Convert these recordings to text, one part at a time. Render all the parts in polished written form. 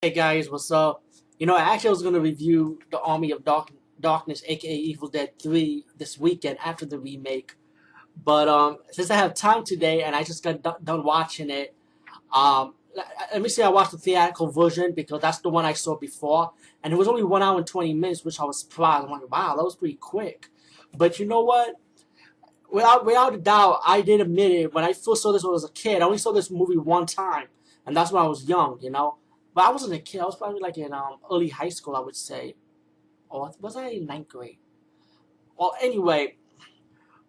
Hey guys, what's up? Actually, I was gonna review the Army of Darkness, aka Evil Dead 3, this weekend after the remake. But since I have time today and I just got done watching it, let me say I watched the theatrical version because that's the one I saw before, and it was only 1 hour and 20 minutes, which I was surprised. I'm like, wow, that was pretty quick. But you know what? Without a doubt, I did admit it. When I first saw this when I was a kid, I only saw this movie one time, and that's when I was young. But I wasn't a kid. I was probably like in early high school, I would say, or was I in ninth grade? Well, anyway,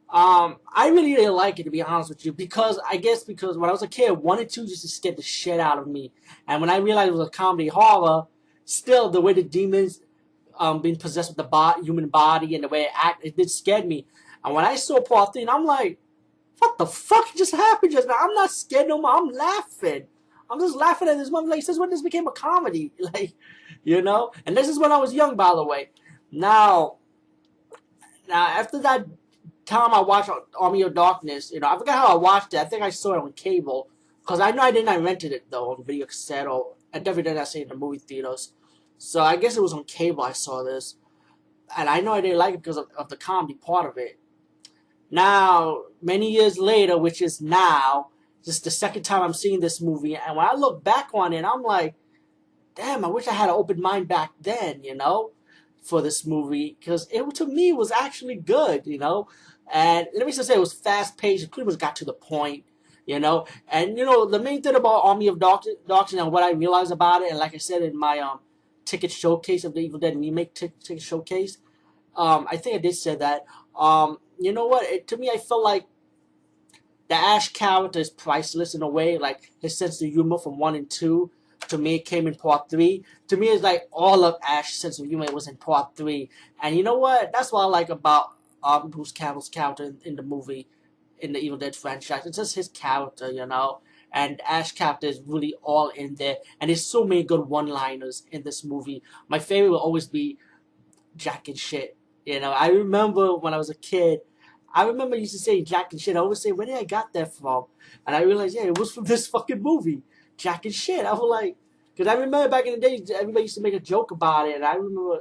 I really didn't like it, to be honest with you, because I guess because when I was a kid, one and two just to scare the shit out of me, and when I realized it was a comedy horror, still the way the demons being possessed with the human body and the way it act, it did scare me. And when I saw part 3, I'm like, what the fuck just happened just now? I'm not scared no more. I'm laughing. I'm just laughing at this movie. Like, since when this became a comedy? And this is when I was young, by the way. Now, after that time I watched Army of Darkness, I forgot how I watched it. I think I saw it on cable. Because I know I didn't. I rented it, though, on video cassette, or I definitely didn't see it in the movie theaters. So I guess it was on cable I saw this. And I know I didn't like it because of the comedy part of it. Now, many years later, which is now, this is the second time I'm seeing this movie, and when I look back on it, I'm like, damn, I wish I had an open mind back then, for this movie, because it, to me, was actually good. And let me just say, it was fast paced, it pretty much got to the point. And, the main thing about Army of Darkness and what I realized about it, and like I said in my ticket showcase of the Evil Dead remake ticket showcase, I think I did say that. You know what? To me, I felt like the Ash character is priceless in a way. Like his sense of humor from 1 and 2, to me, it came in part 3. To me, it's like all of Ash's sense of humor was in part 3. And you know what? That's what I like about Bruce Campbell's character in the movie, in the Evil Dead franchise. It's just his character. And Ash character is really all in there. And there's so many good one-liners in this movie. My favorite will always be Jack and shit. I remember when I was a kid, I remember I used to say Jack and shit. I always say, where did I got that from? And I realized, yeah, it was from this fucking movie, Jack and shit. I was like, because I remember back in the day, everybody used to make a joke about it, and I remember,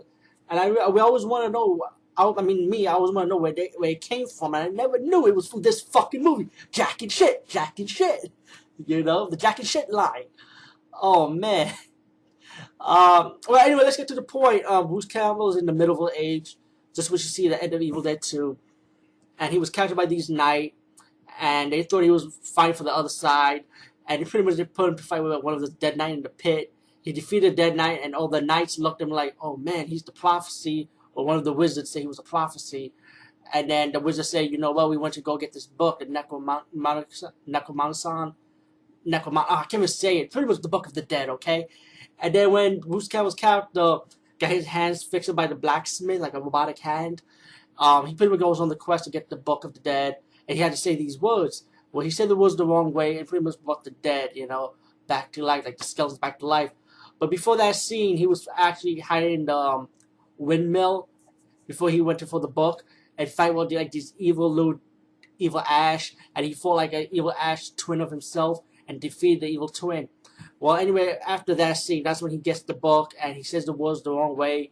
we always want to know. I always want to know where it came from, and I never knew it was from this fucking movie, Jack and shit, Jack and shit. The Jack and shit line. Oh man. Well, anyway, let's get to the point. Bruce Campbell is in the middle of age, just what you see at the end of Evil Dead 2. And he was captured by these knights, and they thought he was fighting for the other side. And they pretty much put him to fight with one of the dead knights in the pit. He defeated the dead knight, and all the knights looked at him like, oh man, he's the prophecy. Or one of the wizards said he was a prophecy. And then the wizard said, we want you to go get this book, the Necromancer. I can't even say it. Pretty much the Book of the Dead, okay? And then when Bruce Campbell's character got his hands fixed by the blacksmith, like a robotic hand, he pretty much goes on the quest to get the Book of the Dead, and he had to say these words. Well, he said the words the wrong way, and pretty much brought the dead, back to life, like the skeletons back to life. But before that scene, he was actually hiding in the windmill before he went for the book and fight with like these evil Ash, and he fought like an evil Ash twin of himself and defeated the evil twin. Well, anyway, after that scene, that's when he gets the book and he says the words the wrong way,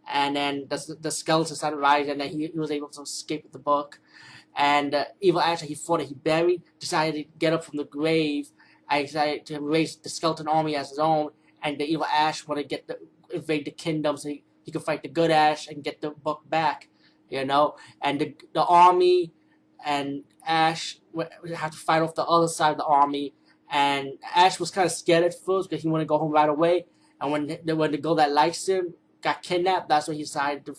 and then the skeleton started rising, and then he was able to escape with the book. And evil Ash, he fought it, he buried, decided to get up from the grave, and decided to raise the skeleton army as his own. And the evil Ash wanted to invade the kingdom so he could fight the good Ash and get the book back. And the army and Ash had to fight off the other side of the army. And Ash was kind of scared at first because he wanted to go home right away. And when the girl that likes him got kidnapped, that's when he decided to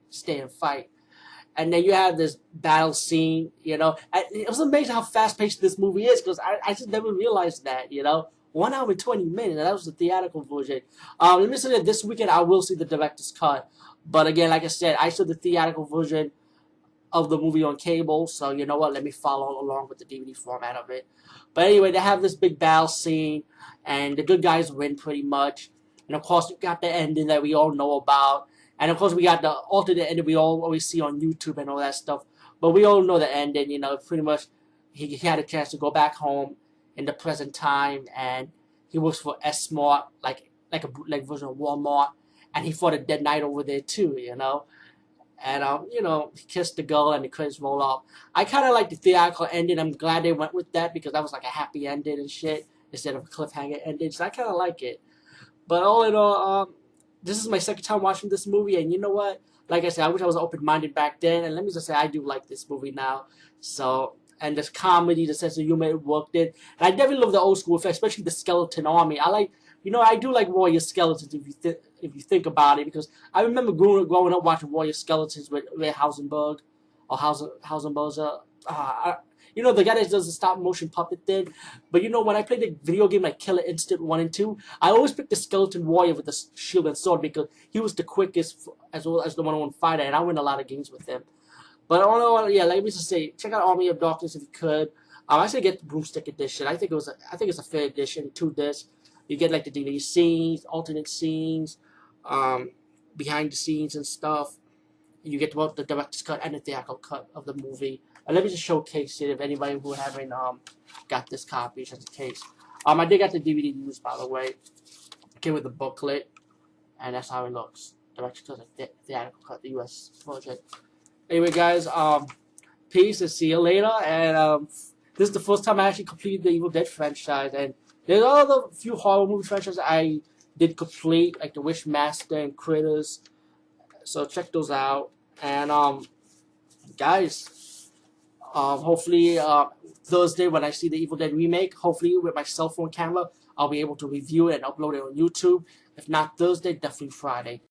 stay and fight. And then you have this battle scene, and it was amazing how fast paced this movie is, because I just never realized that. 1 hour and 20 minutes, and that was the theatrical version. Let me say that this weekend I will see the director's cut. But again, like I said, I saw the theatrical version of the movie on cable, so you know what, let me follow along with the DVD format of it. But anyway, they have this big battle scene, and the good guys win pretty much. And of course, you got the ending that we all know about. And of course, we got the alternate ending we all always see on YouTube and all that stuff. But we all know the ending, pretty much he had a chance to go back home in the present time, and he works for S Smart, like like a bootleg version of Walmart, and he fought a dead knight over there too, you know. And he kissed the girl and the credits roll off. I kind of like the theatrical ending. I'm glad they went with that because that was like a happy ending and shit instead of a cliffhanger ending. So I kind of like it. But all in all, this is my second time watching this movie, and you know what? Like I said, I wish I was open-minded back then. And let me just say, I do like this movie now. So, and this comedy, the sense of humor, it worked it. And I definitely love the old school effects, especially the skeleton army. I do like warrior skeletons if you think about it, because I remember growing up watching warrior skeletons with Ray Hausenberg or Hausenberger. The guy that does the stop motion puppet thing. But when I played the video game like Killer Instinct 1 and 2, I always picked the skeleton warrior with the shield and sword because he was the quickest as well as the one-on-one fighter, and I win a lot of games with him. But all in all, yeah, let me just say, check out Army of Darkness if you could. I say get the Broomstick edition. I think it's a fair edition. 2 discs. You get like the deleted scenes, alternate scenes, behind the scenes and stuff. You get both the director's cut and the theatrical cut of the movie. And let me just showcase it if anybody who haven't got this copy, just in case. I did get the DVD used, by the way. It came with the booklet, and that's how it looks. Director's cut, the theatrical cut, the US version. Anyway, guys, peace and see you later. And this is the first time I actually completed the Evil Dead franchise, and there's other few horror movie franchises I did complete, like The Wishmaster and Critters. So check those out. And guys, hopefully Thursday when I see the Evil Dead remake, hopefully with my cell phone camera, I'll be able to review it and upload it on YouTube. If not Thursday, definitely Friday.